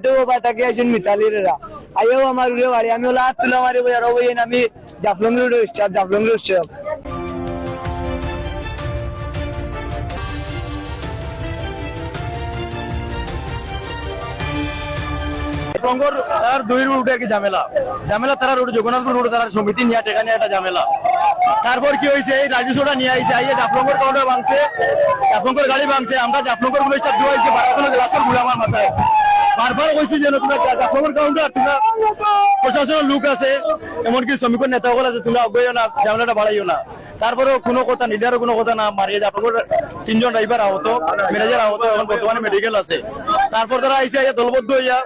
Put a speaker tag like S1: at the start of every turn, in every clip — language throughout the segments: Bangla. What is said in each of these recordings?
S1: আইতো বাতাকে আইছেন মিতালিরা আইও আমার উড়ে বাড়ি আমি ওলা হাত তুলা মারি আর ওই আমি Jaflong road staff Jaflong road staff
S2: জাফলংগর তার দুই রুটে কি ঝামেলা তারা রুট জগন্নাথপুর রুট তারা সমিতি নিয়ে টেকা নিয়ে একটা ঝামেলা। তারপর কি হয়েছে এই রাজস্বটা নিয়ে আইছে আইয়ে জাফলংগর কাউন্টার ভাঙছে, জাফলংগর গাড়ি ভাঙছে। আমরা জাফলংগর গুলো স্টাফ জোয়াইছে বারবার গ্লাসের গুলো আমার মাথায় বারবার কইছি যে তোমরা জাফলংগর কাউন্টার তোমরা প্রশাসনের লোক আছে এমনকি শ্রমিকের নেতা সকল আছে তোমরা অগ্রহ না ঝামেলাটা বাড়াইও না। তারপরেও কোনো কথা লিডারও কোনো কথা না মারিয়ে জাফলংগর 3 জন ড্রাইভার আহত, ম্যানেজার আহত, এখন বর্তমানে মেডিকেল আছে। তারপর তারা আইসে দলবদ্ধ হইয়া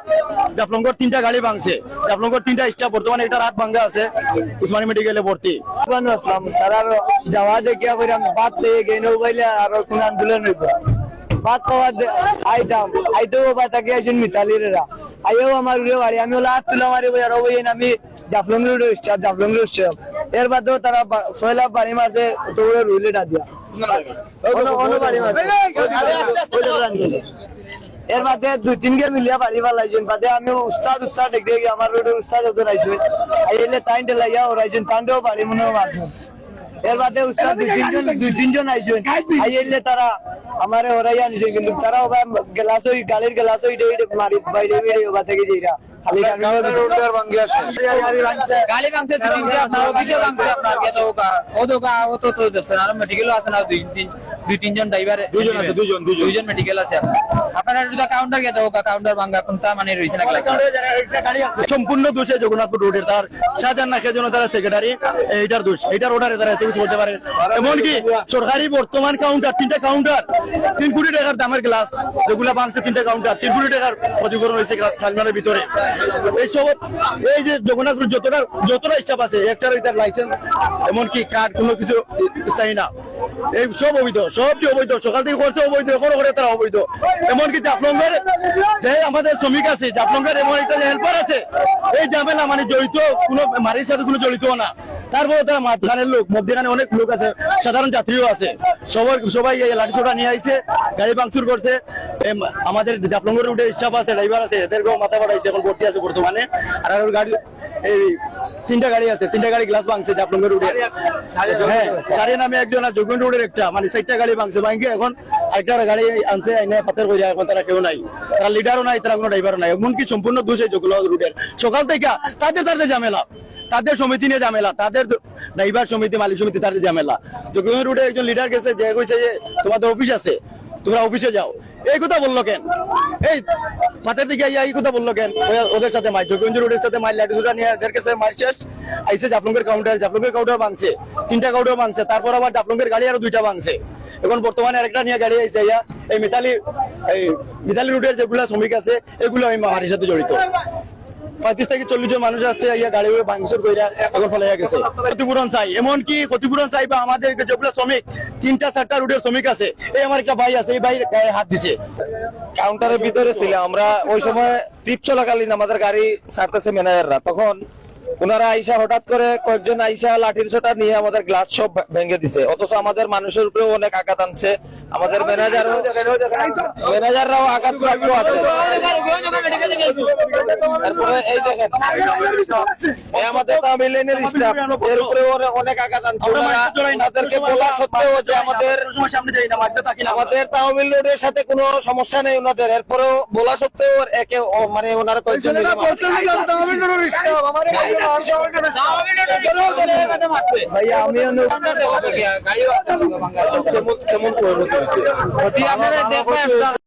S2: জাফলংগর 3টা গাড়ি ভাঙছে, জাফলংগর 3টা স্টাফ বর্তমানে একটা রাত ভাঙ্গা আছে উসমানী মেডিকেলে ভর্তি।
S1: আসলাম তারা যাওয়া দেখিয়া করে আমি বাদ পেয়ে গেই নৌবাইলে আর কোন আন্দোলন হইব বাদ পাওয়া আইতাম আইতো বাতাকে আইছেন মিতালিরা আইও আমার উড়ে বাড়ি আমি ওলা হাত তুলা মারি আর ওই আমি Jaflong road staff Jaflong road staff এর বাদেও তারা ফয়লা বাড়ি মারছে তো রুলে ডাদিয়া এর বাদে 2-3 কে মিলিয়া বাড়ি পালাইছেন বাদে আমি উস্তাদ দেখতে গিয়ে আমার রোডের উস্তাদ ওদের আইছেন আইলে টাইম লাইয়া ওর আইছেন তান্ডেও বাড়ি মনে মারছেন। এর বাদে উস্তাদ 2-3 জন আইছেন আইলে তারা আমারে ওরাই আনছে কিন্তু তারা ওবা গ্লাস ওই গাড়ির গ্লাস ওই মারি বাইরে বাইরে ওবা থেকে যাইরা খালি রোডের ভাঙ্গিয়া গালি ভাঙছে 3টা আপনার অফিসে ভাঙছে আপনার কে তো ওদোকা ও তো দেশে আর মেডিকেলও আছে না 2-3 জন ড্রাইভার দুইজন মেডিকেল আছে আপনারা এটা কাউন্টার কে তো কাউন্টার ভাঙা কোনটা মানে রইছে না গাড়ি আছে
S2: সম্পূর্ণ দোষে জগন্নাথপুর রোডের তার শাহজাহান নাকের জন্য তারা সেক্রেটারি এইটার দোষ এইটার অর্ডারে তারা এত কিছু বলতে পারে। এমনকি সরকারি বর্তমান কাউন্টার 3টা কাউন্টার 3 কোটি টাকার দামের গ্লাস যেগুলা ভাঙছে 3টা কাউন্টার 3 কোটি টাকার ক্ষতিপূরণ হয়েছে সালমানের ভিতরে। এইসব এই যে জগন্নাথপুর যতটা হিসাব আছে একটার ওইটার লাইসেন্স এমনকি কার্ড কোনো কিছু স্থায়ী না, এই সব অবৈধ, সব যে অবৈধ সকাল থেকে করছে অবৈধ এখনো করে তারা অবৈধ। এমনকি জাফলংগের যে আমাদের শ্রমিক আছে জাফলংগের এমন একটা হেল্পার আছে এই ঝামেলা মানে জড়িত কোনো মারির সাথে কোনো জড়িত না। তারপরে তারা মাঝখানের লোক মধ্যখানে অনেক লোক আছে সাধারণ যাত্রীও আছে সবাই এই লাঠিছোটা নিয়ে আইছে গাড়ি ভাঙচুর করছে। আমাদের জাফলংগর রুটে স্টাফ আছে ড্রাইভার আছে এদেরকেও মাথা বাড়াইছে এখন ভর্তি আছে বর্তমানে। আর গাড়ি এই 3টা গাড়ি আছে 3টা গাড়ি গ্লাস ভাঙছে জাফলংগর রুটে। হ্যাঁ সারে নামে একজন আর জগন রোডের একটা মানে 4টা গাড়ি ভাঙছে ভাঙে এখন একটা গাড়ি আনছে আইনে পাথর করে এখন তারা কেউ নাই, তারা লিডারও নাই, তারা কোনো ড্রাইভারও নাই। এমনকি সম্পূর্ণ দোষ এই জগন্নাথ রুটের সকাল থেকে তাদের ঝামেলা, তাদের সমিতি নিয়ে ঝামেলা, তাদের ড্রাইভার সমিতি মালিক সমিতি তাদের ঝামেলা। জগন্নাথ রুটে একজন লিডার গেছে যে কইছে যে তোমাদের অফিস আছে তোমরা অফিসে যাও, এই কথা বললো কেন? এই মাথার দিকে এই কথা বললো কেন? ওদের সাথে মার জগন্নাথ রোডের সাথে মার লাঠিসোঁটা নিয়ে এদের কাছে মার শেষ আইসে জাফলংগের কাউন্টার ভাঙছে 3টা কাউন্টার ভাঙছে। তারপর আবার জাফলংগের গাড়ি আরো 2টা ভাঙছে। এখন বর্তমানে আরেকটা নিয়ে গাড়ি আইছে এই মিতালি রুটের যেগুলা শ্রমিক আছে এগুলো এই মারির সাথে জড়িত। 35 থেকে 40 জন মানুষ আসছে গাড়ি ভাঙচুর কইরা এখন ফলাইয়া গেছে। ক্ষতিপূরণ চাই, এমনকি ক্ষতিপূরণ চাই বা আমাদের যেগুলো শ্রমিক 3টা-4টা রুটের শ্রমিক আছে এই আমার একটা ভাই আছে এই ভাই গায়ে হাত দিছে।
S3: কাউন্টারের ভিতরে ছিলাম আমরা ওই সময় ট্রিপ চলাকালীন আমাদের গাড়ি ছাড়তেছে ম্যানেজাররা, তখন ওনারা আইসা হঠাৎ করে কয়েকজন আইসা লাঠির ছোটা নিয়ে আমাদের গ্লাস সব ভেঙে দিছে। অথচ আমাদের মানুষের উপরেও অনেক আঘাত আনছে, আমাদের ম্যানেজাররাও আঘাতপ্রাপ্ত আছে। তারপরে এই দেখেন আমাদের তামিল লাইনের স্টাফ এর উপরেও অনেক আঘাত আনছে। ওনাদেরকে বলা সত্ত্বেও যে আমাদের তামিল রোডের সাথে কোনো সমস্যা নেই ওনাদের, এরপরেও বলা সত্ত্বেও একে মানে ওনারা কয়েকজন
S1: ভাইয়া আমিও